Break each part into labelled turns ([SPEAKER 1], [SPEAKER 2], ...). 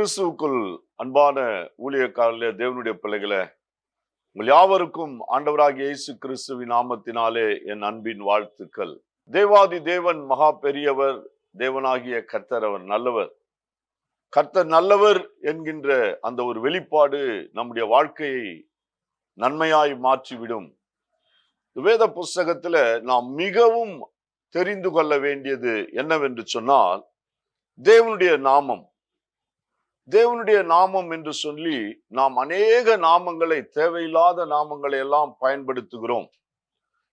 [SPEAKER 1] கிறிஸ்துவுக்குள் அன்பான ஊழியக்காரர்களே, தேவனுடைய பிள்ளைகளே, உங்கள் யாவருக்கும் ஆண்டவராகிய இயேசு கிறிஸ்துவின் நாமத்தினாலே என் அன்பின் வாழ்த்துக்கள். தேவாதி தேவன் மகா பெரியவர், தேவனாகிய கர்த்தர் அவர் நல்லவர். கர்த்தர் நல்லவர் என்கின்ற அந்த ஒரு வெளிப்பாடு நம்முடைய வாழ்க்கையை நன்மையாய் மாற்றிவிடும். வேத புஸ்தகத்துல நாம் மிகவும் தெரிந்து கொள்ள வேண்டியது என்னவென்று சொன்னால், தேவனுடைய நாமம். தேவனுடைய நாமம் என்று சொல்லி நாம் அநேக நாமங்களை, தேவையில்லாத நாமங்களை எல்லாம் பயன்படுத்துகிறோம்.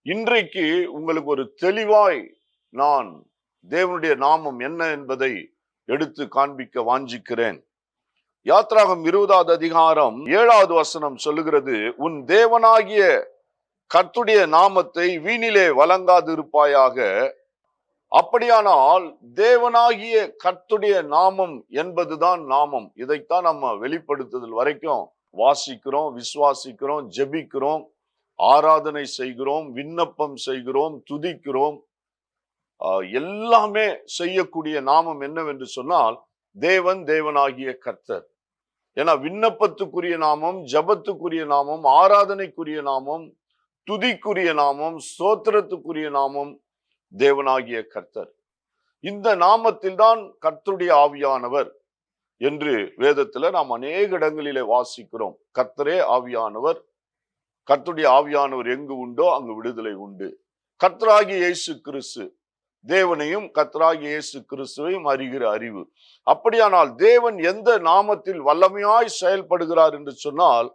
[SPEAKER 1] இன்றைக்கு உங்களுக்கு ஒரு தெளிவாய் நான் தேவனுடைய நாமம் என்ன என்பதை எடுத்து காண்பிக்க வாஞ்சிக்கிறேன். யாத்ராகம் 20வது அதிகாரம் 7வது வசனம் சொல்லுகிறது, உன் தேவனாகிய கர்த்தருடைய நாமத்தை வீணிலே வழங்காதிருப்பாயாக. அப்படியானால் தேவனாகிய கர்த்தருடைய நாமம் என்பதுதான் நாமம். இதைத்தான் நம்ம வெளிப்படுத்துதல் வரைக்கும் வாசிக்கிறோம், விசுவாசிக்கிறோம், ஜெபிக்கிறோம், ஆராதனை செய்கிறோம், விண்ணப்பம் செய்கிறோம், துதிக்கிறோம். எல்லாமே செய்யக்கூடிய நாமம் என்னவென்று சொன்னால் தேவன், தேவனாகிய கர்த்தர். ஏன்னா விண்ணப்பத்துக்குரிய நாமம், ஜபத்துக்குரிய நாமம், ஆராதனைக்குரிய நாமம், துதிக்குரிய நாமம், ஸ்தோத்திரத்துக்குரிய நாமம் தேவனாகிய கர்த்தர். இந்த நாமத்தில் தான் கர்த்தருடைய ஆவியானவர் என்று வேதத்துல நாம் அநேக இடங்களிலே வாசிக்கிறோம். கர்த்தரே ஆவியானவர். கர்த்தருடைய ஆவியானவர் எங்கு உண்டோ அங்கு விடுதலை உண்டு. கர்த்தராகிய இயேசு கிறிஸ்து, தேவனையும் கர்த்தராகிய இயேசு கிறிஸ்துவையும் அறிகிற அறிவு. அப்படியானால் தேவன் எந்த நாமத்தில் வல்லமையாய் செயல்படுகிறார் என்று சொன்னால்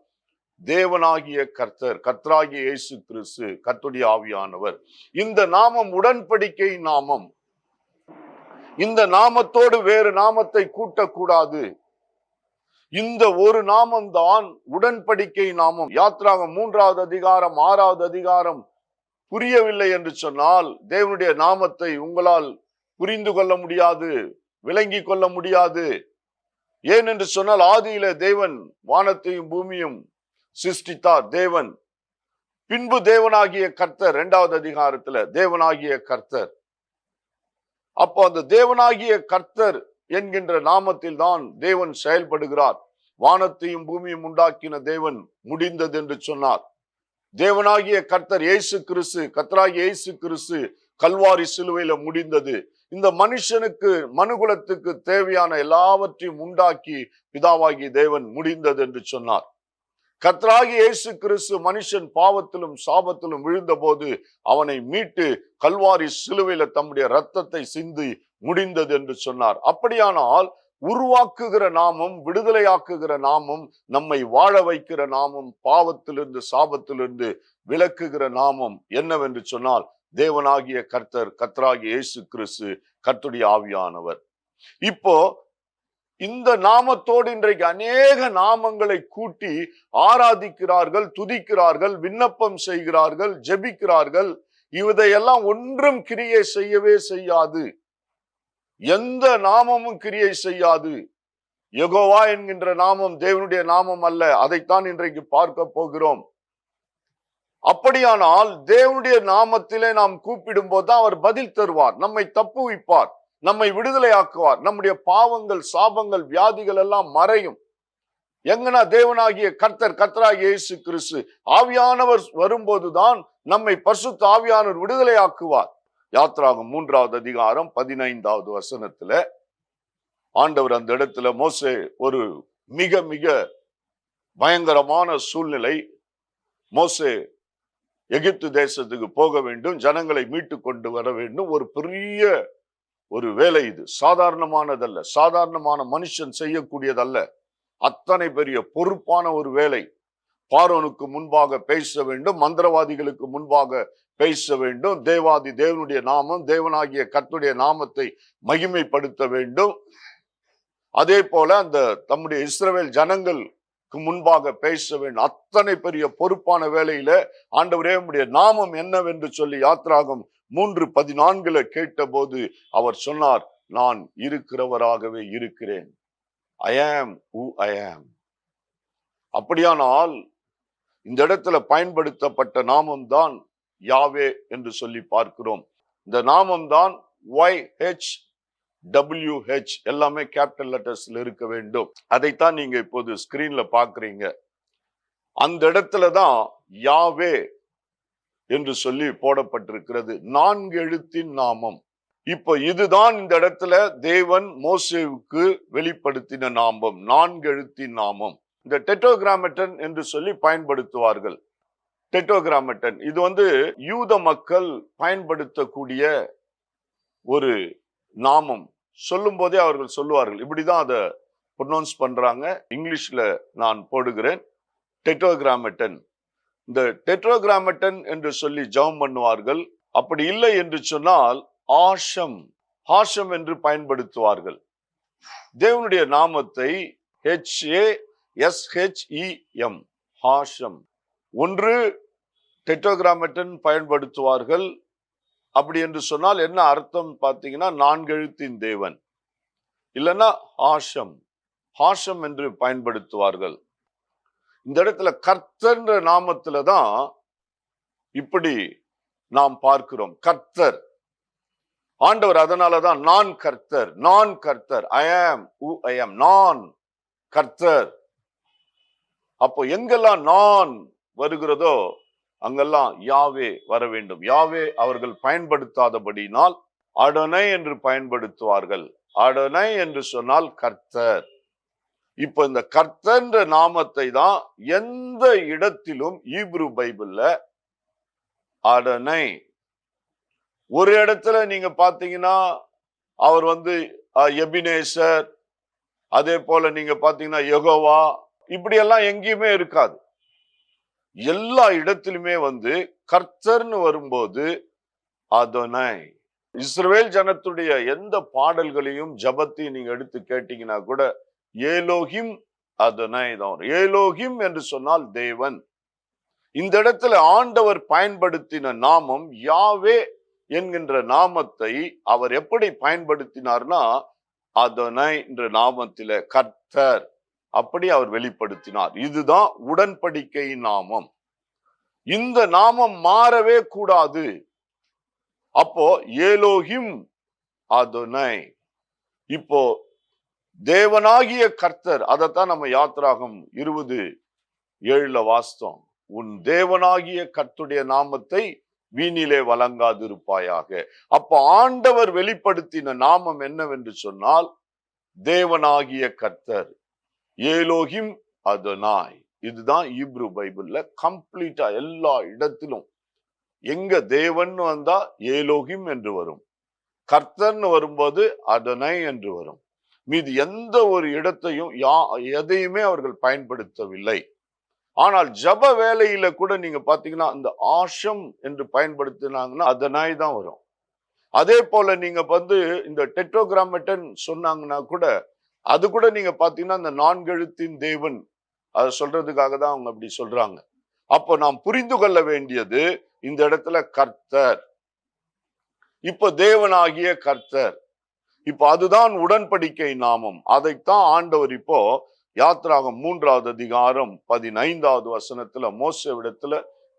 [SPEAKER 1] தேவனாகிய கர்த்தர், கர்த்தராகிய இயேசு கிறிஸ்து, கர்த்தருடைய ஆவியானவர். இந்த நாமம் உடன்படிக்கை நாமம். இந்த நாமத்தோடு வேறு நாமத்தை கூட்டக்கூடாது. இந்த ஒரு நாமம் தான் உடன்படிக்கை நாமம். யாத்ராகம் 3வது அதிகாரம் 6வது அதிகாரம் புரியவில்லை என்று சொன்னால் தேவனுடைய நாமத்தை உங்களால் புரிந்து கொள்ள முடியாது, விளங்கி கொள்ள முடியாது. ஏன் என்று சொன்னால் ஆதியில தேவன் வானத்தையும் பூமியும் சிருஷ்டித்தார் தேவன். பின்பு தேவனாகிய கர்த்தர் 2வது அதிகாரத்துல தேவனாகிய கர்த்தர். அப்போ அந்த தேவனாகிய கர்த்தர் என்கின்ற நாமத்தில் தான் தேவன் செயல்படுகிறார். வானத்தையும் பூமியும் உண்டாக்கின தேவன் முடிந்தது என்று சொன்னார். தேவனாகிய கர்த்தர் இயேசு கிறிஸ்து, கர்த்தராகிய இயேசு கிறிஸ்து கல்வாரி சிலுவையில முடிந்தது. இந்த மனுஷனுக்கு, மனுகுலத்துக்கு தேவையான எல்லாவற்றையும் உண்டாக்கி பிதாவாகிய தேவன் முடிந்தது என்று சொன்னார். கர்த்தராகிய இயேசு கிறிஸ்து மனுஷன் பாவத்திலும் சாபத்திலும் விழுந்த போது அவனை மீட்டு கல்வாரி சிலுவையில தம்முடைய இரத்தத்தை சிந்தி முடிந்தது என்று சொன்னார். அப்படியானால் உருவாக்குகிற நாமம், விடுதலையாக்குகிற நாமம், நம்மை வாழ வைக்கிற நாமம், பாவத்திலிருந்து சாபத்திலிருந்து விலக்குகிற நாமம் என்னவென்று சொன்னால் தேவனாகிய கர்த்தர், கர்த்தராகிய இயேசு கிறிஸ்து, கர்த்தருடைய ஆவியானவர். இப்போ இந்த நாமத்தோடு இன்றைக்கு அநேக நாமங்களை கூட்டி ஆராதிக்கிறார்கள், துதிக்கிறார்கள், விண்ணப்பம் செய்கிறார்கள், ஜெபிக்கிறார்கள். இதையெல்லாம் ஒன்றும் கிரியை செய்யவே செய்யாது. எந்த நாமமும் கிரியை செய்யாது. யெகோவா என்கின்ற நாமம் தேவனுடைய நாமம் அல்ல. அதைத்தான் இன்றைக்கு பார்க்க போகிறோம். அப்படியானால் தேவனுடைய நாமத்திலே நாம் கூப்பிடும் போதுதான் அவர் பதில் தருவார், நம்மை தப்புவிப்பார், நம்மை விடுதலையாக்குவார். நம்முடைய பாவங்கள், சாபங்கள், வியாதிகள் எல்லாம் மறையும். எங்கனா தேவனாகிய கர்த்தர், கர்த்தராகிய இயேசு கிறிஸ்து ஆவியானவர் வரும்போதுதான் நம்மை பரிசுத்த ஆவியானவர் விடுதலையாக்குவார். யாத்ராகம் 3வது அதிகாரம் 15வது வசனத்துல ஆண்டவர் அந்த இடத்துல மோசே ஒரு மிக மிக பயங்கரமான சூழ்நிலை. மோசே எகிப்து தேசத்துக்கு போக வேண்டும், ஜனங்களை மீட்டு கொண்டு வர வேண்டும். ஒரு பெரிய ஒரு வேலை. இது சாதாரணமானதல்ல, சாதாரணமான மனுஷன் செய்யக்கூடியதல்ல. அத்தனை பெரிய பொறுப்பான ஒரு வேலை. பார்வோனுக்கு முன்பாக பேச வேண்டும், மந்திரவாதிகளுக்கு முன்பாக பேச வேண்டும், தேவாதி தேவனுடைய நாமம், தேவனாகிய கர்த்தருடைய நாமத்தை மகிமைப்படுத்த வேண்டும். அதே போல அந்த தம்முடைய இஸ்ரவேல் ஜனங்களுக்கு முன்பாக பேச வேண்டும். அத்தனை பெரிய பொறுப்பான வேலையில ஆண்டவரே உம்முடைய நாமம் என்னவென்று சொல்லி யாத்ராகம் 3:14 கேட்ட போது அவர் சொன்னார், நான் இருக்கிறவராகவே இருக்கிறேன். I am who I am. அப்படியானால் இந்த இடத்துல பயன்படுத்தப்பட்ட நாமம் தான் யாவே என்று சொல்லி பார்க்கிறோம். இந்த நாமம் தான் YHWH WH எல்லாமே கேபிட்டல் லெட்டர்ஸ்ல இருக்க வேண்டும். அதைத்தான் நீங்க இப்போது ஸ்கிரீன்ல பாக்குறீங்க. அந்த இடத்துலதான் யாவே என்று சொல்லி போடப்பட்டிருக்கிறது. 4 எழுத்தின் நாமம். இப்போ இதுதான் இந்த இடத்துல தேவன் மோசேவுக்கு வெளிப்படுத்தின நாமம், 4 எழுத்தின் நாமம். இந்த டெட்ராகிராமட்டன் என்று சொல்லி பயன்படுத்துவார்கள். டெட்ராகிராமட்டன் இது யூத மக்கள் பயன்படுத்தக்கூடிய ஒரு நாமம். சொல்லும் போதே அவர்கள் சொல்லுவார்கள், இப்படிதான் அதை ப்ரொனவுன்ஸ் பண்றாங்க. இங்கிலீஷ்ல நான் போடுகிறேன், டெட்ராகிராமட்டன். இந்த டெட்ராகிராமட்டன் என்று சொல்லி ஜெபம் பண்ணுவார்கள். அப்படி இல்லை என்று சொன்னால் ஆஷம், ஹாஷம் என்று பயன்படுத்துவார்கள். தேவனுடைய நாமத்தை HASHEM, ஹாஷம். ஒன்று டெட்ராகிராமட்டன் பயன்படுத்துவார்கள். அப்படி என்று சொன்னால் என்ன அர்த்தம் பார்த்தீங்கன்னா, 4 எழுத்தின் தேவன். இல்லைன்னா ஹாஷம், ஹாஷம் என்று பயன்படுத்துவார்கள். இந்த இடத்துல கர்த்தர் நாமத்துல தான் இப்படி நாம் பார்க்கிறோம். கர்த்தர் ஆண்டவர், அதனாலதான் நான் கர்த்தர், நான் கர்த்தர், ஐ ஆம், நான் கர்த்தர். அப்போ எங்கெல்லாம் நான் வருகிறதோ அங்கெல்லாம் யாவே வர வேண்டும். யாவே அவர்கள் பயன்படுத்தாதபடினால் அடோனை என்று பயன்படுத்துவார்கள். அடோனை என்று சொன்னால் கர்த்தர். இப்ப இந்த கர்த்தர் நாமத்தை தான் எந்த இடத்திலும் ஈப்ரு பைபிள்ல அடோனை. ஒரு இடத்துல நீங்க பாத்தீங்கன்னா அவர் எபினேசர், அதே போல நீங்க பாத்தீங்கன்னா யெகோவா, இப்படி எல்லாம் எங்கேயுமே இருக்காது. எல்லா இடத்திலுமே கர்த்தர்னு வரும்போது அதோனை. இஸ்ரவேல் ஜனத்துடைய எந்த பாடல்களையும் ஜபத்தையும் நீங்க எடுத்து கேட்டீங்கன்னா கூட ஏலோகிம் அதோனை தான். ஏலோகிம் என்று சொன்னால் தேவன். இந்த இடத்துல ஆண்டவர் பயன்படுத்தின நாமம் யாவே என்கின்ற நாமத்தை அவர் எப்படி பயன்படுத்தினார்னா, அதோனை என்ற நாமத்தில கர்த்தர் அப்படி அவர் வெளிப்படுத்தினார். இதுதான் உடன்படிக்கை நாமம். இந்த நாமம் மாறவே கூடாது. அப்போ ஏலோகிம் அதோனை. இப்போ தேவனாகிய கர்த்தர், அதைத்தான் நம்ம யாத்திராகம் 20:7 வாசித்தோம். உன் தேவனாகிய கர்த்தருடைய நாமத்தை வீணிலே வழங்காதிருப்பாயாக. அப்ப ஆண்டவர் வெளிப்படுத்தின நாமம் என்னவென்று சொன்னால் தேவனாகிய கர்த்தர், ஏலோகிம் அதோனாய். இதுதான் ஈப்ரு பைபிள்ல கம்ப்ளீட்டா எல்லா இடத்திலும். எங்க தேவன் வந்தா ஏலோகிம் என்று வரும், கர்த்தர்னு வரும்போது அதோனை என்று வரும். மீது எந்த ஒரு இடத்தையும் எதையுமே அவர்கள் பயன்படுத்தவில்லை. ஆனால் ஜப வேலையில கூட நீங்க பாத்தீங்கன்னா அந்த ஆஷம் என்று பயன்படுத்தினாங்கன்னா அதனாய் தான் வரும். அதே போல நீங்க இந்த டெட்ராகிராமட்டன் சொன்னாங்கன்னா கூட அது கூட நீங்க பாத்தீங்கன்னா இந்த 4 எழுத்தின் தேவன், அதை சொல்றதுக்காக தான் அவங்க அப்படி சொல்றாங்க. அப்போ நாம் புரிந்து கொள்ள வேண்டியது இந்த இடத்துல கர்த்தர், இப்ப தேவனாகிய கர்த்தர். இப்ப அதுதான் உடன்படிக்கை நாமம். அதைத்தான் ஆண்டவர் இப்போ யாத்திராகம் 3வது அதிகாரம் 15வது வசனத்துல மோசேவிடத்துல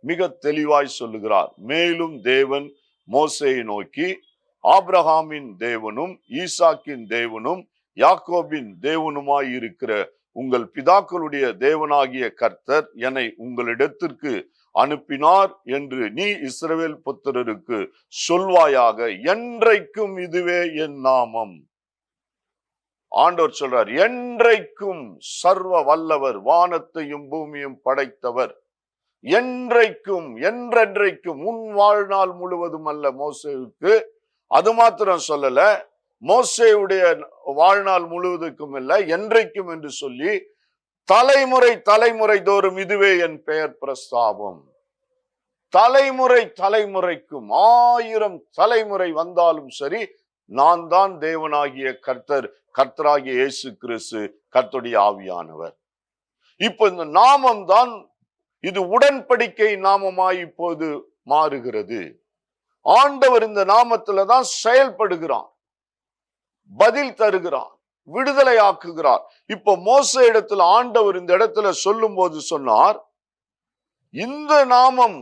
[SPEAKER 1] மிக தெளிவாய் சொல்லுகிறார். மேலும் தேவன் மோசேயை நோக்கி, ஆபிரகாமின் தேவனும் ஈசாக்கின் தேவனும் யாக்கோபின் தேவனுமாய் இருக்கிற உங்கள் பிதாக்களுடைய தேவனாகிய கர்த்தர் என்னை உங்களிடத்திற்கு அனுப்பினார் என்று நீ இஸ்ரவேல் புத்திரருக்கு சொல்வாயாக. என்றைக்கும் இதுவே என் நாமம். ஆண்டவர் சொல்றார், என்றைக்கும் சர்வ வல்லவர், வானத்தையும் பூமியும் படைத்தவர், என்றைக்கும் என்றென்றைக்கும் உன் வாழ்நாள் முழுவதும் அல்ல மோசேவுக்கு. அது மாத்திரம் சொல்லல, மோசேவுடைய வாழ்நாள் முழுவதுக்கும் இல்ல, என்றைக்கும் என்று சொல்லி தலைமுறை தலைமுறை தோறும் இதுவே என் பெயர் பிரஸ்தாபம். தலைமுறை தலைமுறைக்கும் 1000 தலைமுறை வந்தாலும் சரி, நான் தான் தேவனாகிய கர்த்தர், கர்த்தராகிய இயேசு கிறிஸ்து, கர்த்தருடைய ஆவியானவர். இப்ப இந்த நாமம் தான், இது உடன்படிக்கை நாமமாய் இப்போது மாறுகிறது. ஆண்டவர் இந்த நாமத்துல தான் செயல்படுகிறார், பதில் தருகிறார், விடுதலை ஆக்குகிறார். இப்ப மோசே இடத்துல ஆண்டவர் இந்த இடத்துல சொல்லும் போது சொன்னார், இந்த நாமம்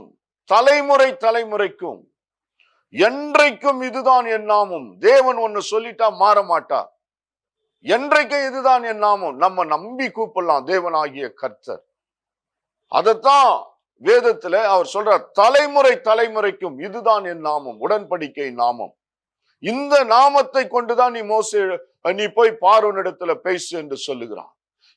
[SPEAKER 1] தலைமுறை தலைமுறைக்கும் என்றைக்கும் இதுதான் என் நாமம். தேவன் ஒன்னு சொல்லிட்டா மாற மாட்டார். என்றைக்கும் இதுதான் என் நாமம். நம்ம நம்பி கூப்பிடலாம் தேவனாகிய கர்த்தர். அதத்தான் வேதத்துல அவர் சொல்றார், தலைமுறை தலைமுறைக்கும் இதுதான் என் நாமம், உடன்படிக்கை நாமம். இந்த நாமத்தை கொண்டுதான் நீ போய் பார்வோனிடத்துல பேசு என்று சொல்லுகிறான்.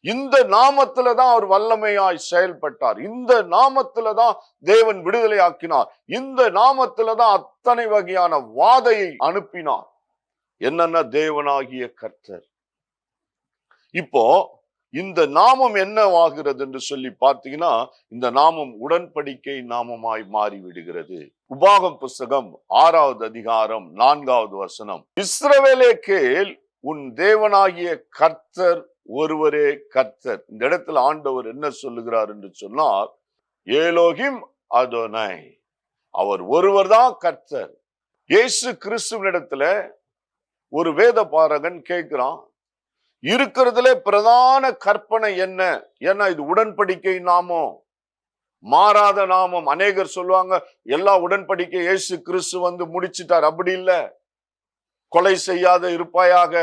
[SPEAKER 1] இந்த நாமத்துலதான் அவர் வல்லமையாய் செயல்பட்டார். இந்த நாமத்துலதான் தேவன் விடுதலை ஆக்கினார். இந்த நாமத்துலதான் அத்தனை வகையான வாதையை அனுப்பினார். என்னன்னா தேவனாகிய கர்த்தர். இப்போ இந்த நாமம் என்னவாகிறது என்று சொல்லி பார்த்தீங்கன்னா, இந்த நாமம் உடன்படிக்கை நாமமாய் மாறிவிடுகிறது. உபாகம் புஸ்தகம் 6வது அதிகாரம் 4வது வசனம், இஸ்ரவேலே கேள், உன் தேவனாகிய கர்த்தர் ஒருவரே கர்த்தர். இந்த இடத்துல ஆண்டவர் என்ன சொல்லுகிறார் என்று சொன்னால், ஏலோகிம் அதோனை, அவர் ஒருவர் தான் கர்த்தர். இயேசு கிறிஸ்துவினிடத்துல ஒரு வேத பாரகன் கேட்கிறான், இருக்கிறதுல பிரதான கற்பனை என்ன? ஏன்னா இது உடன்படிக்கை நாமம், மாறாத நாமம். அநேகர் சொல்லுவாங்க எல்லா உடன்படிக்கை இயேசு கிறிஸ்து வந்து முடிச்சிட்டார். அப்படி இல்ல. கொலை செய்யாத இருப்பாயாக,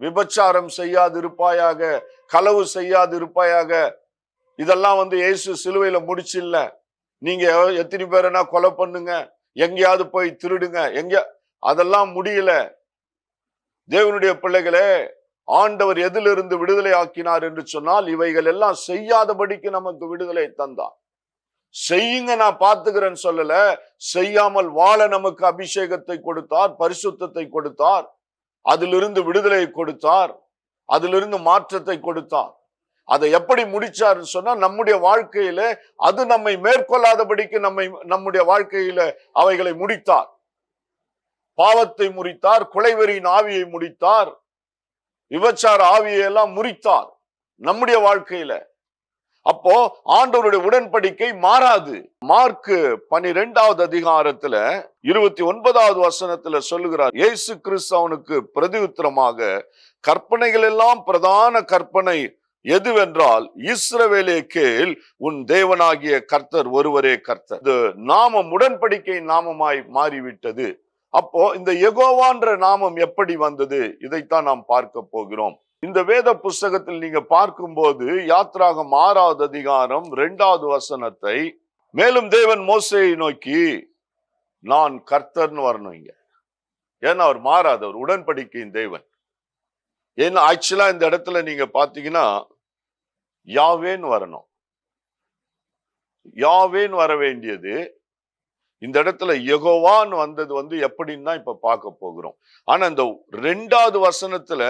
[SPEAKER 1] விபச்சாரம் செய்யாது இருப்பாயாக, களவு செய்யாது இருப்பாயாக, இதெல்லாம் வந்து இயேசு சிலுவையில முடிச்சில்ல. நீங்க எத்தனை பேரனா கொலை பண்ணுங்க, எங்கேயாவது போய் திருடுங்க, அதெல்லாம் முடியல. தேவனுடைய பிள்ளைகளே, ஆண்டவர் எதிலிருந்து விடுதலை ஆக்கினார் என்று சொன்னால், இவைகள் எல்லாம் செய்யாதபடிக்கு நமக்கு விடுதலை தந்தார். செய்யுங்க நான் பார்த்துக்கிறேன்னு சொல்லல, செய்யாமல் வாழ நமக்கு அபிஷேகத்தை கொடுத்தார், பரிசுத்தத்தை கொடுத்தார், அதிலிருந்து விடுதலையை கொடுத்தார், அதிலிருந்து மாற்றத்தை கொடுத்தார். அதை எப்படி முடிச்சாருன்னு சொன்னா, நம்முடைய வாழ்க்கையில அது நம்மை மேற்கொள்ளாதபடிக்கு நம்முடைய வாழ்க்கையில அவைகளை முடித்தார். பாவத்தை முறித்தார், கொலைவெறியின் ஆவியை முடித்தார், விபச்சார ஆவியை எல்லாம் முறித்தார் நம்முடைய வாழ்க்கையில. அப்போ ஆண்டவருடைய உடன்படிக்கை மாறாது. மார்க் 12வது அதிகாரத்துல 29வது வசனத்துல சொல்லுகிறார், இயேசு கிறிஸ்து அவனுக்கு பிரதியுத்தரமாக, கற்பனைகள் எல்லாம் பிரதான கற்பனை எதுவென்றால், இஸ்ரவேலே கேள், உன் தேவனாகிய கர்த்தர் ஒருவரே கர்த்தர். இது நாமம் உடன்படிக்கை நாமமாய் மாறிவிட்டது. அப்போ இந்த யெகோவான்ற நாமம் எப்படி வந்தது? இதைத்தான் நாம் பார்க்க போகிறோம். இந்த வேத புஸ்தகத்தில் நீங்க பார்க்கும்போது, யாத்ராகம் 6வது அதிகாரம் 2வது வசனத்தை, மேலும் தேவன் மோசேயை நோக்கி, நான் கர்த்தர்னு வரணும் இங்க. ஏன்னா அவர் மாறாதவர், உடன்படிக்கையின் தேவன். ஏன்னா ஆக்சுவலா இந்த இடத்துல நீங்க பாத்தீங்கன்னா யாவேன்னு வரணும். யாவேன்னு வர வேண்டியது இந்த இடத்துல யெகோவான்னு வந்தது வந்து எப்படின்னா இப்ப பார்க்க போகிறோம். ஆனா இந்த 2வது வசனத்துல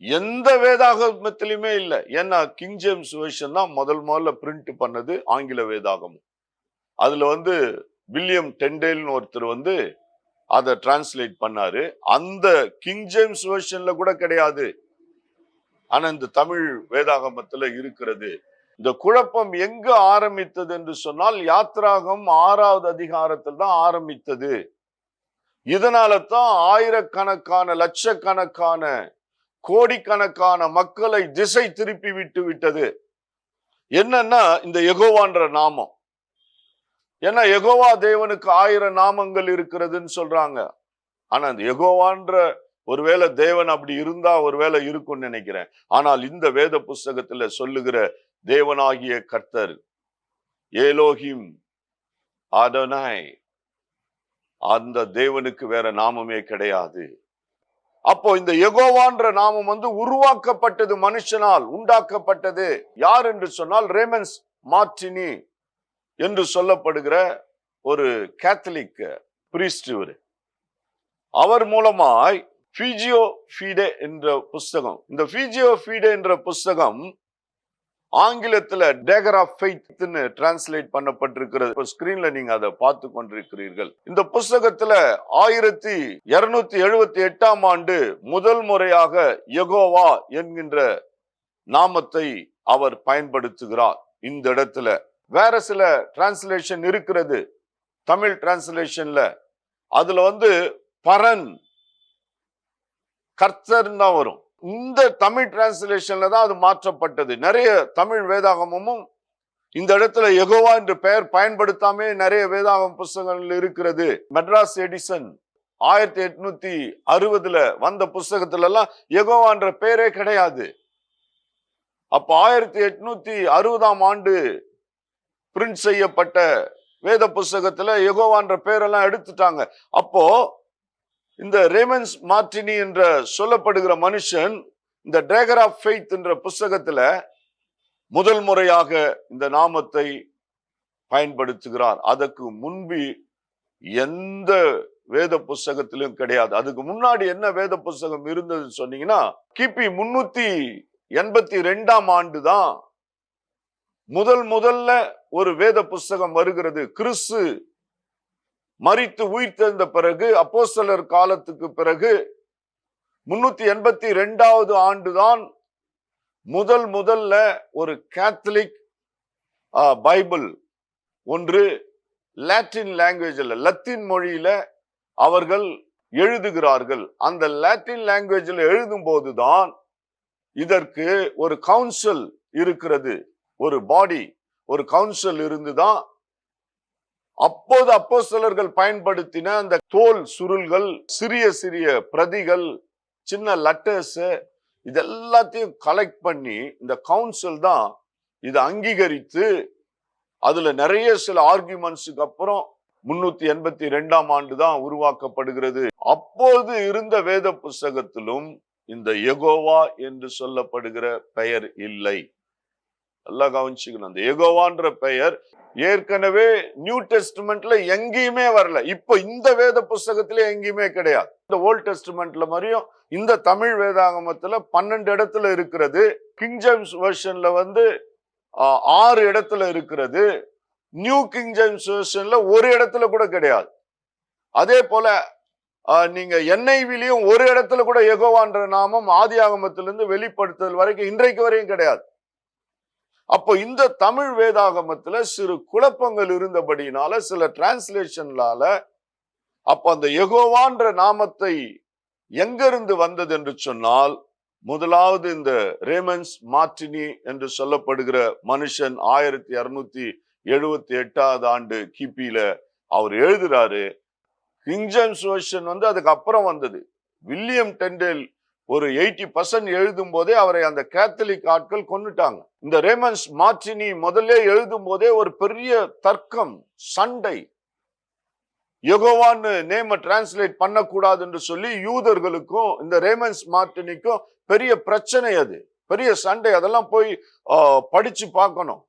[SPEAKER 1] எந்த வேதாகமத்திலுமே இல்லை. ஏன்னா கிங் ஜேம்ஸ் வெர்ஷன் தான் முதல்ல பிரிண்ட் பண்ணது ஆங்கில வேதாகமம். அதுல வந்து வில்லியம் டெண்டேல்னு ஒருத்தர் வந்து அதை டிரான்ஸ்லேட் பண்ணாரு. அந்த கிங் ஜேம்ஸ் வெர்ஷன்ல கூட கிடையாது, ஆனா இந்த தமிழ் வேதாகமத்துல இருக்கிறது. இந்த குழப்பம் எங்க ஆரம்பித்தது என்று சொன்னால், யாத்ராகம் 6வது அதிகாரத்தில் தான் ஆரம்பித்தது. இதனால தான் ஆயிரக்கணக்கான, லட்சக்கணக்கான, கோடிக்கணக்கான மக்களை திசை திருப்பி விட்டு விட்டது. என்னன்னா இந்த யெகோவான்ற நாமம். ஏன்னா யெகோவா தேவனுக்கு 1000 நாமங்கள் இருக்கிறதுன்னு சொல்றாங்க. ஆனா அந்த யெகோவான்ற ஒருவேளை தேவன் அப்படி இருந்தா ஒருவேளை இருக்கும்னு நினைக்கிறேன். ஆனால் இந்த வேத புஸ்தகத்துல சொல்லுகிற தேவனாகிய கர்த்தர் ஏலோகிம் அதோனாய், அந்த தேவனுக்கு வேற நாமமே கிடையாது. அப்போ இந்த யெகோவான்ற நாமம் வந்து உருவாக்கப்பட்டது, மனுஷனால் உண்டாக்கப்பட்டது. யார் என்று சொன்னால், ரேமன்ஸ் மார்டினி என்று சொல்லப்படுகிற ஒரு கேத்தலிக் பிரீஸ்ட். அவர் மூலமாய் ஃபீஜியோ ஃபீடே என்ற புஸ்தகம், இந்த ஃபீஜியோ ஃபீடே என்ற புஸ்தகம் ஆங்கிலத்துல டேகர் ஆஃப் ஃபெய்த்னு டிரான்ஸ்லேட் பண்ணப்பட்டிருக்கிறது. ஸ்கிரீன்ல நீங்க அதை பார்த்து கொண்டிருக்கிறீர்கள். இந்த புஸ்தகத்துல 1278ஆம் ஆண்டு முதல் முறையாக யெகோவா என்கின்ற நாமத்தை அவர் பயன்படுத்துகிறார். இந்த இடத்துல வேற சில டிரான்ஸ்லேஷன் இருக்கிறது, தமிழ் டிரான்ஸ்லேஷன்ல. அதுல வந்து பரன், கர்த்தர் தான் வரும். இந்த தமிழ் டிரான்ஸ்லேஷன்ல தான் அது மாற்றப்பட்டது. நிறைய தமிழ் வேதாகமும் இந்த இடத்துல யெகோவா என்ற பெயர் பயன்படுத்தாமே நிறைய வேதாகம புஸ்தகங்கள் இருக்கிறது. மெட்ராஸ் எடிசன் 1860 வந்த புஸ்தகத்துல எல்லாம் யெகோவான்ற பெயரே கிடையாது. அப்ப 1860 ஆண்டு பிரிண்ட் செய்யப்பட்ட வேத புஸ்தகத்துல யெகோவான்ற பெயரெல்லாம் எடுத்துட்டாங்க. அப்போ இந்த ரேமன்ஸ் மார்டினி என்ற சொல்லப்படுகிற மனுஷன் இந்த டிராகர் ஆஃப் ஃபெய்த் என்ற புஸ்தகத்துல முதல் முறையாக இந்த நாமத்தை பயன்படுத்துகிறார். அதற்கு முன்பு எந்த வேத புஸ்தகத்திலும் கிடையாது. அதுக்கு முன்னாடி என்ன வேத புஸ்தகம் இருந்தது சொன்னீங்கன்னா, கிபி 382 ஆண்டு தான் முதல்ல ஒரு வேத புஸ்தகம் வருகிறது. கிறிஸ்து மரித்து உயிர்த்தெழுந்த பிறகு, அப்போஸ்தலர் காலத்துக்கு பிறகு 382 ஆண்டுதான் முதல்ல ஒரு கேத்தலிக் பைபிள் ஒன்று லாட்டின் லாங்குவேஜ்ல, லத்தீன் மொழியில அவர்கள் எழுதுகிறார்கள். அந்த லாட்டின் லாங்குவேஜில் எழுதும் போதுதான் இதற்கு ஒரு கவுன்சில் இருக்கிறது, ஒரு பாடி, ஒரு கவுன்சில் இருந்துதான் அப்போது அப்போஸ்தலர்கள் பயன்படுத்தின அந்த தோல் சுருள்கள், சிறிய சிறிய பிரதிகள், சின்ன லெட்டர்ஸ், இதெல்லாத்தையும் கலெக்ட் பண்ணி இந்த கவுன்சில் தான் இதை அங்கீகரித்து அதுல நிறைய சில ஆர்குமெண்ட்ஸுக்கு அப்புறம் 382 ஆண்டு தான் உருவாக்கப்படுகிறது. அப்போது இருந்த வேத புஸ்தகத்திலும் இந்த யெகோவா என்று சொல்லப்படுகிற பெயர் இல்லை. நல்லா கவனிச்சுக்கணும். அந்த யெகோவான்ற பெயர் ஏற்கனவே நியூ டெஸ்ட்மெண்ட்ல எங்கேயுமே வரல. இப்போ இந்த வேத புஸ்தகத்திலே எங்கேயுமே கிடையாது. இந்த ஓல்ட் டெஸ்ட்மெண்ட்ல மாதிரியும் இந்த தமிழ் வேதாகமத்துல 12 இடத்துல இருக்கிறது. கிங் ஜேம்ஸ் வெர்ஷன்ல 6 இடத்துல இருக்கிறது. நியூ கிங் ஜேம்ஸ் வெர்ஷன்ல ஒரு இடத்துல கூட கிடையாது. அதே போல நீங்க NIV-லயும் ஒரு இடத்துல கூட யெகோவான்ற நாமம் ஆதியாகமத்திலிருந்து வெளிப்படுத்துதல் வரைக்கும் இன்றைக்கு வரையும் கிடையாது. அப்போ இந்த தமிழ் வேதாகமத்துல சிறு குழப்பங்கள் இருந்தபடினால, சில டிரான்ஸ்லேஷன்லால அப்ப அந்த யெகோவான்ற நாமத்தை எங்கிருந்து வந்தது என்று சொன்னால், முதலாவது இந்த ரேமன்ஸ் மார்டினி என்று சொல்லப்படுகிற மனுஷன் 1678 ஆண்டு கிபியில அவர் எழுதுறாரு. கிங் ஜேம்ஸ் வெர்ஷன் அதுக்கு அப்புறம் வந்தது. வில்லியம் டெண்டேல் ஒரு 80% எழுதும் போதே அவரை அந்த கேத்தலிக் ஆட்கள் கொன்னுட்டாங்க. இந்த ரேமன்ஸ் மார்டினி முதல்ல எழுதும் போதே ஒரு பெரிய தர்க்கம், சண்டை. யெகோவான்னு நேம டிரான்ஸ்லேட் பண்ணக்கூடாது என்று சொல்லி யூதர்களுக்கும் இந்த ரேமன்ஸ் மார்டினிக்கும் பெரிய பிரச்சனை, அது பெரிய சண்டை. அதெல்லாம் போய் படிச்சு பார்க்கணும்.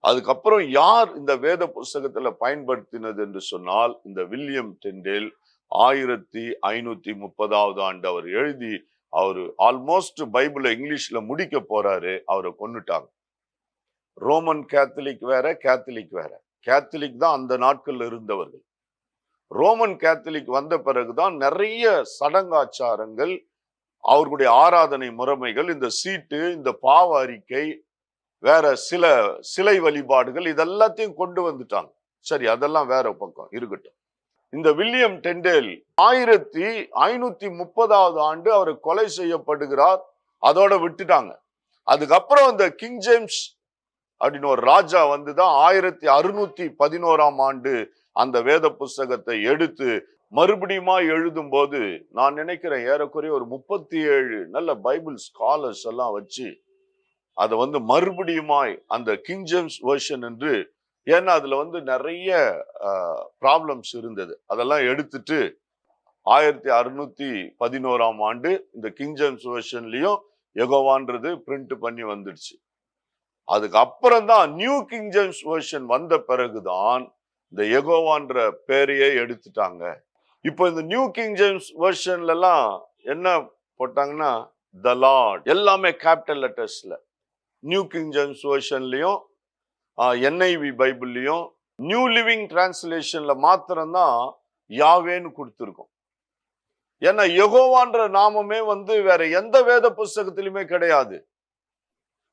[SPEAKER 1] அதுக்கப்புறம் யார் இந்த வேத புஸ்தகத்துல பயன்படுத்தினது என்று சொன்னால், இந்த வில்லியம் டெண்டேல் 1530 ஆண்டு அவர் எழுதி, அவரு ஆல்மோஸ்ட் பைபிளை இங்கிலீஷ்ல முடிக்க போறாரு. அவரை கொன்னுட்டாங்க. ரோமன் கேத்தலிக் வேற, கேத்தலிக் வேற. கேத்தலிக் தான் அந்த நாட்கள்ல இருந்தவர்கள். ரோமன் கேத்தலிக் வந்த பிறகுதான் நிறைய சடங்காச்சாரங்கள், அவர்களுடைய ஆராதனை முறைமைகள், இந்த சீட்டு, இந்த பாவ அறிக்கை, வேற சில சிலை வழிபாடுகள், இதெல்லாத்தையும் கொண்டு வந்துட்டாங்க. சரி, அதெல்லாம் வேற பக்கம் இருக்கட்டும். இந்த வில்லியம் டெண்டேல் 1530 ஆண்டு அவர் கொலை செய்யப்படுகிறார். அதோட விட்டுட்டாங்க. அதுக்கப்புறம் இந்த கிங் ஜேம்ஸ் அப்படின்னு ஒரு ராஜா வந்துதான் 1611 ஆண்டு அந்த வேத புஸ்தகத்தை எடுத்து மறுபடியும் எழுதும் போது, நான் நினைக்கிறேன் ஏறக்குறைய ஒரு 37 நல்ல பைபிள் ஸ்காலர்ஸ் எல்லாம் வச்சு அதை மறுபடியுமாய் அந்த கிங் ஜேம்ஸ் வெர்ஷன் என்று, ஏன்னா அதுல நிறைய ப்ராப்ளம்ஸ் இருந்தது, அதெல்லாம் எடுத்துட்டு 1611 ஆண்டு இந்த கிங் ஜேம்ஸ் வெர்ஷன்லயும் யெகோவான்றது பிரிண்ட் பண்ணி வந்துடுச்சு. அதுக்கு அப்புறம் தான் நியூ கிங் ஜேம்ஸ் வெர்ஷன் வந்த பிறகுதான் இந்த யெகோவான்ற பேரையே எடுத்துட்டாங்க. இப்போ இந்த நியூ கிங் ஜேம்ஸ் வெர்ஷன்ல எல்லாம் என்ன போட்டாங்கன்னா, த லார்ட் எல்லாமே கேபிட்டல் லெட்டர்ஸ்ல. நியூ கிங் ஜேம்ஸ் வெர்ஷன்லயும் NIV பைபிள்லயும் நியூ லிவிங் டிரான்ஸ்லேஷன்ல மாத்திரம்தான் யாவேன்னு கொடுத்திருக்கோம். ஏன்னா யெகோவான்ற நாமமே வேற எந்த வேத புஸ்தகத்திலுமே கிடையாது.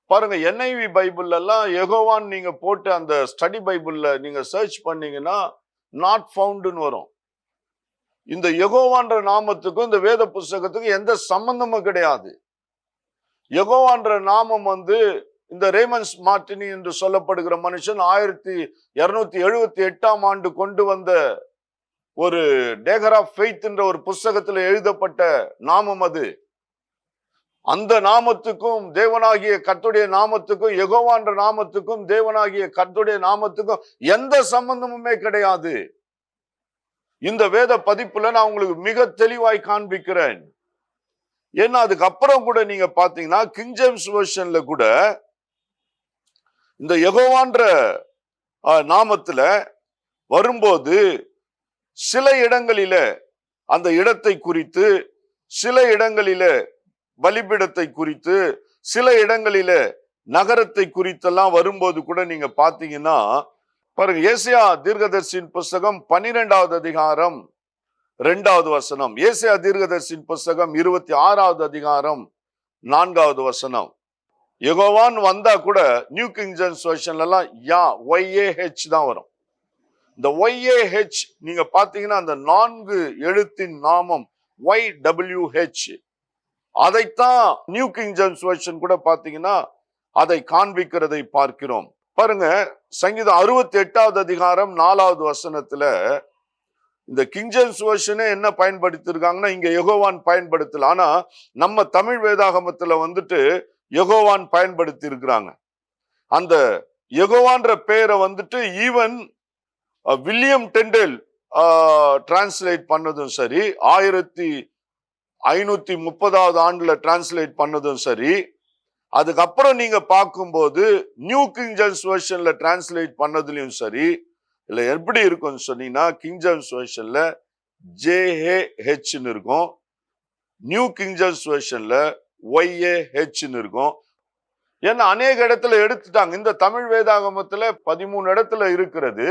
[SPEAKER 1] பாருங்க, NIV பைபிள்ல எல்லாம் யெகோவான்னு நீங்க போட்டு அந்த ஸ்டடி பைபிள்ல நீங்க சர்ச் பண்ணீங்கன்னா நாட் ஃபவுண்ட்னு வரும். இந்த யெகோவான்ற நாமத்துக்கும் இந்த வேத புஸ்தகத்துக்கும் எந்த சம்பந்தமும் கிடையாது. யெகோவான்ற நாமம் இந்த ரேமன்ஸ் மார்டினி என்று சொல்லப்படுகிற மனுஷன் 1278 ஆண்டு கொண்டு வந்த ஒரு டேகர் ஆஃப் ஃபெய்த் என்ற ஒரு புஸ்தகத்தில் எழுதப்பட்ட நாமம் அது. அந்த நாமத்துக்கும் தேவனாகிய கர்த்தருடைய நாமத்துக்கும், யெகோவான்ற நாமத்துக்கும் தேவனாகிய கர்த்தருடைய நாமத்துக்கும் எந்த சம்பந்தமுமே கிடையாது. இந்த வேத பதிப்புல நான் உங்களுக்கு மிக தெளிவாய் காண்பிக்கிறேன். ஏன்னா அதுக்கப்புறம் கூட நீங்க பாத்தீங்கன்னா கிங் ஜேம்ஸ் வெர்ஷன்ல கூட இந்த யெகோவான்ற நாமத்துல வரும்போது சில இடங்களில அந்த இடத்தை குறித்து, சில இடங்களில பலிபீடத்தை குறித்து, சில இடங்களில நகரத்தை குறித்தெல்லாம் வரும்போது கூட நீங்க பாத்தீங்கன்னா பாருங்க, ஏசாயா தீர்க்கதரிசியின் புஸ்தகம் 12வது அதிகாரம் 2வது வசனம், ஏசாயா தீர்க்கதரிசியின் புஸ்தகம் 26வது அதிகாரம் 4வது வசனம். யெகோவான் வந்தா கூட நியூ கிங் ஜேம்ஸ் வெர்ஷன்ல எல்லாம் YAH தான் வரும். இந்த YAH நீங்க பாத்தீங்கன்னா அந்த 4 எழுத்தின் நாமம் YWH, அதைத்தான் நியூ கிங் ஜேம்ஸ் வெர்ஷன் கூட பாத்தீங்கன்னா அதை காண்பிக்கிறதை பார்க்கிறோம். பாருங்க, சங்கீதம் 68வது அதிகாரம் 4வது வசனத்துல இந்த கிங் ஜேம்ஸ் வெர்ஷனே என்ன பயன்படுத்திருக்காங்கன்னா இங்க யெகோவான் பயன்படுத்தல. ஆனா நம்ம தமிழ் வேதாகமத்துல வந்துட்டு யெகோவான் பயன்படுத்தி இருக்கிறாங்க. அந்த யெகோவான்ற பெயரை வந்துட்டு ஈவன் வில்லியம் டெண்டல் டிரான்ஸ்லேட் பண்ணதும் சரி, 1530வது ஆண்டுல டிரான்ஸ்லேட் பண்ணதும் சரி, அதுக்கப்புறம் நீங்க பார்க்கும்போது நியூ கிங் ஜேம்ஸ் வெர்ஷன்ல டிரான்ஸ்லேட் பண்ணதுலயும் சரி, இல்ல எப்படி இருக்கும்னு சொன்னீங்கன்னா கிங் ஜேம்ஸ் வெர்ஷன்ல JAH இருக்கும், நியூ கிங் ஜேம்ஸ் வெர்ஷன்ல YAH இருக்கும். ஏன்னா அநேக இடத்துல எடுத்துட்டாங்க. இந்த தமிழ் வேதாகமத்துல 13 இடத்துல இருக்கிறது.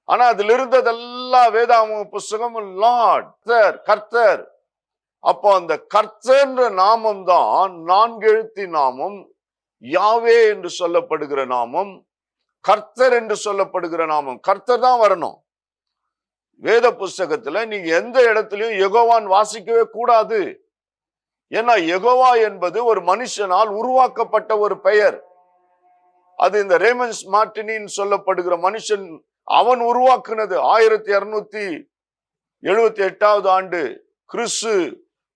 [SPEAKER 1] ஆனா அதுல இருந்ததெல்லாம் வேதாகம புஸ்தகம் லார்ட், கர்த்தர். அப்போ அந்த கர்த்தர்ன்ற நாமம் தான் 4 எழுத்தி நாமம், யாவே என்று சொல்லப்படுகிற நாமம், கர்த்தர் என்று சொல்லப்படுகிற நாமம். கர்த்தர் தான் வரணும். வேத புஸ்தகத்துல நீங்க எந்த இடத்துலயும் யெகோவான் வாசிக்கவே கூடாது. ஏன்னா யெகோவா என்பது ஒரு மனுஷனால் உருவாக்கப்பட்ட ஒரு பெயர். அது இந்த ரேமன்ஸ் மார்டினின்னு சொல்லப்படுகிற மனுஷன் அவன் உருவாக்குனது. 1278வது ஆண்டு கிறிஸ்து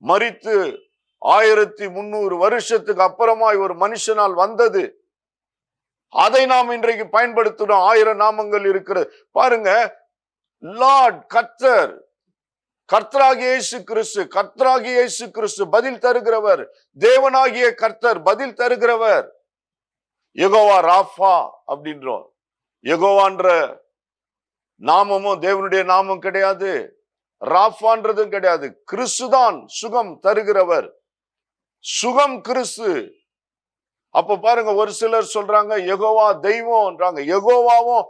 [SPEAKER 1] மரித்து 1300 வருஷத்துக்கு அப்புறமா ஒரு மனுஷனால் வந்தது. அதை நாம் இன்றைக்கு பயன்படுத்துறோம். 1000 நாமங்கள் இருக்கிறது. பாருங்க, லார்ட், கர்த்தர், கர்த்தராகிய இயேசு கிறிஸ்து, கர்த்தராகிய இயேசு கிறிஸ்து பதில் தருகிறவர், தேவனாகிய கர்த்தர் பதில் தருகிறவர். யெகோவா ராஃபா அப்படின்றோம். யெகோவான்ற நாமமும் தேவனுடைய நாமம் கிடையாது, ராஃபான்றதும் கிடையாது. கிறிஸ்து தான் சுகம் தருகிறவர், சுகம் கிறிஸ்து. அப்ப பாருங்க, ஒரு சிலர் சொல்றாங்க யெகோவா தெய்வம்ன்றாங்க. யெகோவாவும்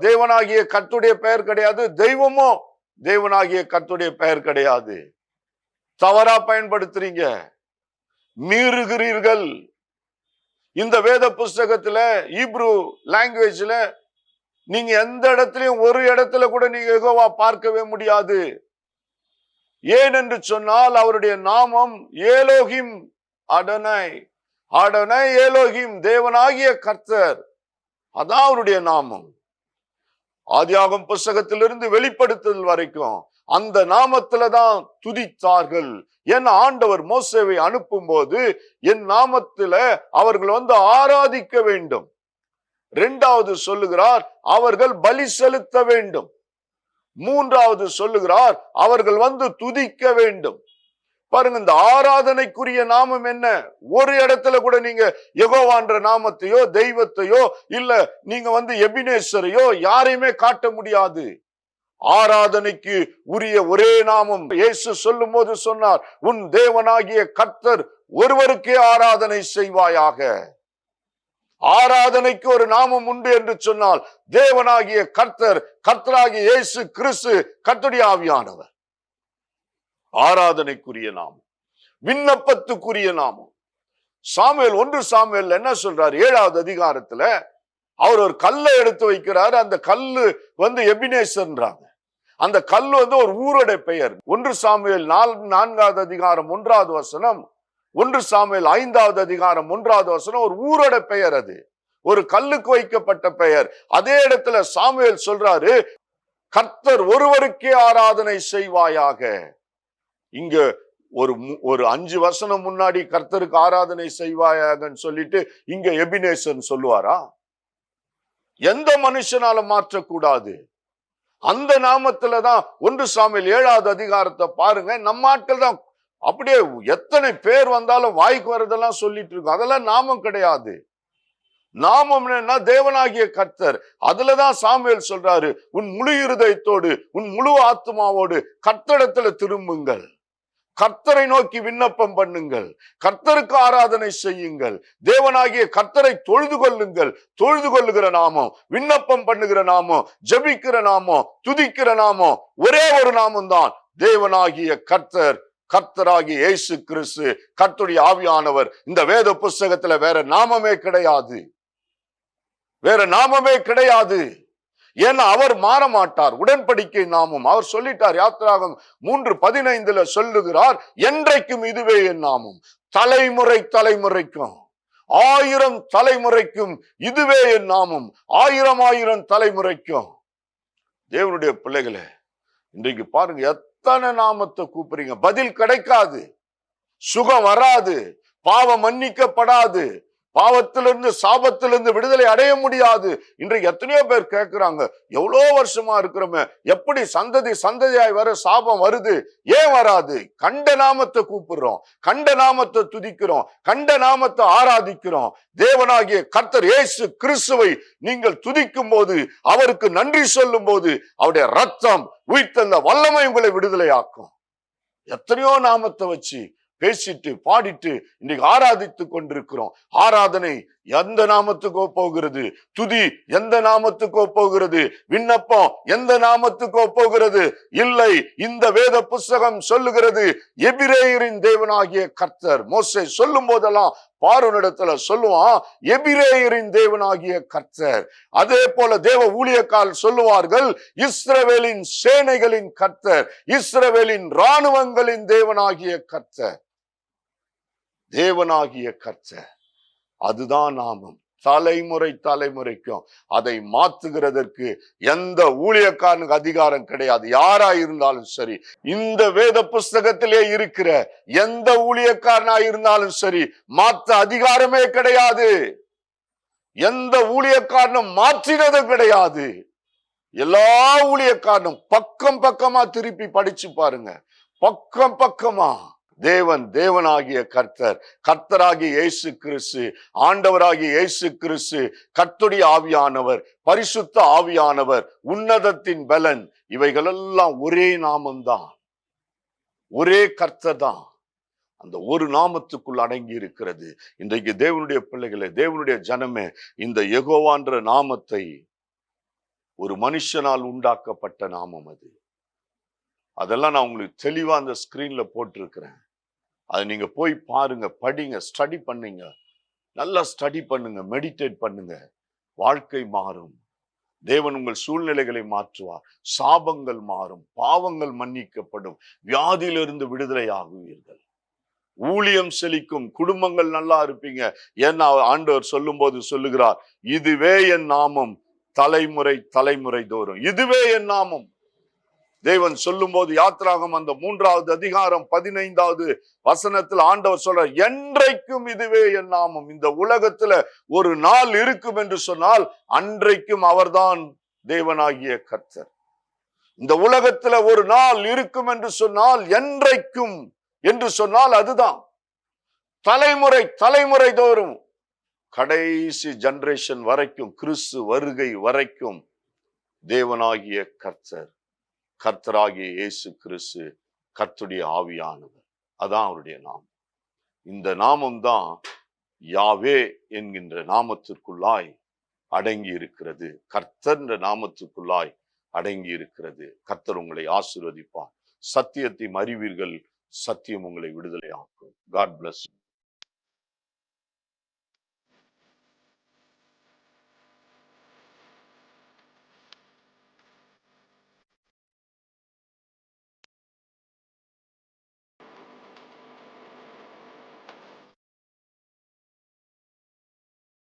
[SPEAKER 1] தேவனாகிய கர்த்தருடைய பெயர் கிடையாது, தெய்வமும் தேவனாகிய கர்த்தருடைய பெயர் கிடையாது. தவறா பயன்படுத்துறீங்க, மீறுகிறீர்கள். இந்த வேத புஸ்தகத்துல ஹீப்ரு லாங்குவேஜ்ல நீங்க எந்த இடத்துலயும் ஒரு இடத்துல கூட நீங்க யெகோவா பார்க்கவே முடியாது. ஏன் என்று சொன்னால் அவருடைய நாமம் ஏலோகிம் அடோனை, அடோனை ஏலோகிம், தேவனாகிய கர்த்தர். அதான் அவருடைய நாமம். ஆதியாகமம் புஸ்தகத்திலிருந்து வெளிப்படுத்துதல் வரைக்கும் அந்த நாமத்துல தான் துதித்தார்கள். என் ஆண்டவர் மோசேவை அனுப்பும் போது என் நாமத்துல அவர்கள் ஆராதிக்க வேண்டும். 2வது சொல்லுகிறார் அவர்கள் பலி செலுத்த வேண்டும். 3வது சொல்லுகிறார் அவர்கள் துதிக்க வேண்டும். பாருங்க, இந்த ஆராதனைக்குரிய நாமம் என்ன? ஒரு இடத்துல கூட நீங்க யெகோவான்ற நாமத்தையோ தெய்வத்தையோ இல்ல நீங்க எபினேசரையோ யாரையுமே காட்ட முடியாது. ஆராதனைக்கு உரிய ஒரே நாமம் இயேசு சொல்லும் போது சொன்னார், உன் தேவனாகிய கர்த்தர் ஒருவருக்கே ஆராதனை செய்வாயாக. ஆராதனைக்கு ஒரு நாமம் உண்டு என்று சொன்னால் தேவனாகிய கர்த்தர், கர்த்தராகிய இயேசு கிறிஸ்து, கர்த்தருடைய ஆவியானவர். ஆராதனைக்குரிய நாமம், விண்ணப்பத்துக்குரிய நாமம். சாமுவேல் 1 சாமுவேல் என்ன சொல்றார்? 7வது அதிகாரத்துல அவர் ஒரு கல்லை எடுத்து வைக்கிறார். அந்த கல்லு எபினேசர்ன்றாங்க. அந்த கல்லு ஒரு ஊருடைய பெயர். 1 சாமுவேல் 4வது அதிகாரம் 1வது வசனம், 1 சாமுவேல் 5வது அதிகாரம் 1வது வசனம் ஒரு ஊரோட பெயர், அது ஒரு கல்லுக்கு வைக்கப்பட்ட பெயர். அதே இடத்துல சாமுவேல் சொல்றாரு, கர்த்தர் ஒருவருக்கே ஆராதனை செய்வாயாக. இங்க ஒரு 5 வசனம் முன்னாடி கர்த்தருக்கு ஆராதனை செய்வாயாகன்னு சொல்லிட்டு இங்க எபினேசர் சொல்லுவாரா? எந்த மனுஷனால மாற்றக்கூடாது. அந்த நாமத்துலதான் 1 சாமுவேல் 7வது அதிகாரத்தை பாருங்க. நம்ம ஆட்கள் தான் அப்படியே எத்தனை பேர் வந்தாலும் வாய்க்கு வரதெல்லாம் சொல்லிட்டு இருக்கோம். அதெல்லாம் நாமம் கிடையாது. நாமம் என்ன? தேவனாகிய கர்த்தர். அதுலதான் சாமுவேல் சொல்றாரு, உன் முழு இருதயத்தோடு உன் முழு ஆத்மாவோடு கர்த்தரிடத்துல திரும்புங்கள், கர்த்தரை நோக்கி விண்ணப்பம் பண்ணுங்கள், கர்த்தருக்கு ஆராதனை செய்யுங்கள், தேவனாகிய கர்த்தரை தொழுது கொள்ளுங்கள். தொழுது கொள்ளுகிற நாமம், விண்ணப்பம் பண்ணுகிற நாமம், ஜபிக்கிற நாமம், துதிக்கிற நாமம் ஒரே ஒரு நாமம் தான், தேவனாகிய கர்த்தர், கர்த்தராகிய இயேசு கிறிஸ்து, கர்த்தருடைய ஆவியானவர். இந்த வேத புஸ்தகத்துல வேற நாமமே கிடையாது, வேற நாமமே கிடையாது. ஏன்னா அவர் மாற மாட்டார். உடன்படிக்கை நாமம் அவர் சொல்லிட்டார். யாத்திராகமம் 3:15 சொல்லுகிறார், என்றைக்கும் இதுவே என் நாமம், தலைமுறை தலைமுறைக்கும் 1000 தலைமுறைக்கும் இதுவே என் நாமம், 1000 தலைமுறைக்கும். தேவனுடைய பிள்ளைகளே, இன்றைக்கு பாருங்க, எத்தனை நாமத்தை கூப்பிடுறீங்க, பதில் கிடைக்காது, சுகம் வராது, பாவம் மன்னிக்கப்படாது, பாவத்திலிருந்து சாபத்திலிருந்து விடுதலை அடைய முடியாது. இன்றைக்கு எத்தனையோ பேர் கேட்கிறாங்க, எவ்வளோ வருஷமா இருக்கிறோமே, எப்படி சந்ததி சந்ததியாய் வர சாபம் வருது? ஏன் வராது? கண்ட நாமத்தை கூப்பிடுறோம், கண்ட நாமத்தை துதிக்கிறோம், கண்ட நாமத்தை ஆராதிக்கிறோம். தேவனாகிய கர்த்தர் இயேசு கிறிஸ்துவை நீங்கள் துதிக்கும் போது, அவருக்கு நன்றி சொல்லும் போது, அவருடைய ரத்தம் உயிர்த்தெழுந்த வல்லமை உங்களை விடுதலையாக்கும். எத்தனையோ நாமத்தை வச்சு பேசிட்டு பாடிட்டு இன்னைக்கு ஆராதித்து கொண்டிருக்கிறோம். ஆராதனை எந்த நாமத்துக்கோ போகிறது, துதி எந்த நாமத்துக்கோ போகிறது, விண்ணப்பம் எந்த நாமத்துக்கோ போகிறது. இல்லை, இந்த வேத புஸ்தகம் சொல்லுகிறது, எபிரேயரின் தேவனாகிய கர்த்தர். மோசே சொல்லும் போதெல்லாம் பார்வோனிடத்துல சொல்லுவான், எபிரேயரின் தேவனாகிய கர்த்தர். அதே போல தேவ ஊழியக்கால் சொல்லுவார்கள், இஸ்ரவேலின் சேனைகளின் கர்த்தர், இஸ்ரவேலின் இராணுவங்களின் தேவனாகிய கர்த்தர். தேவனாகிய கர்த்தர், அதுதான் நாமம். தலைமுறை தலைமுறைக்கும் அதை மாத்துகிறதற்கு எந்த ஊழியக்காரனுக்கு அதிகாரம் கிடையாது. யாரா இருந்தாலும் சரி, இந்த வேத புஸ்தகத்திலே இருக்கிற எந்த ஊழியக்காரனா இருந்தாலும் சரி, மாற்ற அதிகாரமே கிடையாது. எந்த ஊழியக்காரனும் மாற்றினதும் கிடையாது. எல்லா ஊழியக்காரனும் பக்கம் பக்கமா திருப்பி படிச்சு பாருங்க, பக்கம் பக்கமா. தேவன் தேவனாகிய கர்த்தர், கர்த்தராகிய இயேசு கிறிஸ்து, ஆண்டவராகிய இயேசு கிறிஸ்து, கர்த்தருடைய ஆவியானவர், பரிசுத்த ஆவியானவர், உன்னதத்தின் பலன், இவைகளெல்லாம் ஒரே நாமம்தான், ஒரே கர்த்தர் தான். அந்த ஒரு நாமத்துக்குள் அடங்கி இருக்கிறது. இன்றைக்கு தேவனுடைய பிள்ளைகளே, தேவனுடைய ஜனமே, இந்த யெகோவான்ற நாமத்தை ஒரு மனுஷனால் உண்டாக்கப்பட்ட நாமம் அது. அதெல்லாம் நான் உங்களுக்கு தெளிவா அந்த ஸ்கிரீன்ல போட்டிருக்கிறேன். அதை நீங்க போய் பாருங்க, படிங்க, ஸ்டடி பண்ணுங்க, நல்லா ஸ்டடி பண்ணுங்க, மெடிடேட் பண்ணுங்க. வாழ்க்கை மாறும். தேவன் உங்கள் சூழ்நிலைகளை மாற்றுவார். சாபங்கள் மாறும், பாவங்கள் மன்னிக்கப்படும், வியாதியிலிருந்து விடுதலை ஆகுவீர்கள், ஊழியம் செழிக்கும், குடும்பங்கள் நல்லா இருப்பீங்க. ஏன்னா ஆண்டவர் சொல்லும் போது சொல்லுகிறார், இதுவே என் நாமம், தலைமுறை தலைமுறை தோறும் இதுவே என் நாமம். தேவன் சொல்லும் போது யாத்திராகமம் அந்த 3வது அதிகாரம் 15வது வசனத்தில் ஆண்டவர் சொல்ற, என்றைக்கும் இதுவே என் நாமம். இந்த உலகத்துல ஒரு நாள் இருக்கும் என்று சொன்னால் அன்றைக்கும் அவர்தான் தேவனாகிய கர்த்தர். இந்த உலகத்துல ஒரு நாள் இருக்கும் என்று சொன்னால், என்றைக்கும் என்று சொன்னால் அதுதான். தலைமுறை தலைமுறை தோறும், கடைசி ஜெனரேஷன் வரைக்கும், கிறிஸ்து வருகை வரைக்கும் தேவனாகிய கர்த்தர், கர்த்தராகிய இயேசு கிறிஸ்து, கர்த்தருடைய ஆவியானவர், அதான் அவருடைய நாமம். இந்த நாமம் தான் யாவே என்கின்ற நாமத்திற்குள்ளாய் அடங்கி இருக்கிறது, கர்த்தர் என்ற நாமத்துக்குள்ளாய் அடங்கி இருக்கிறது. கர்த்தர் உங்களை ஆசீர்வதிப்பார். சத்தியத்தை அறிவீர்கள், சத்தியம் உங்களை விடுதலை ஆக்கும். God bless you.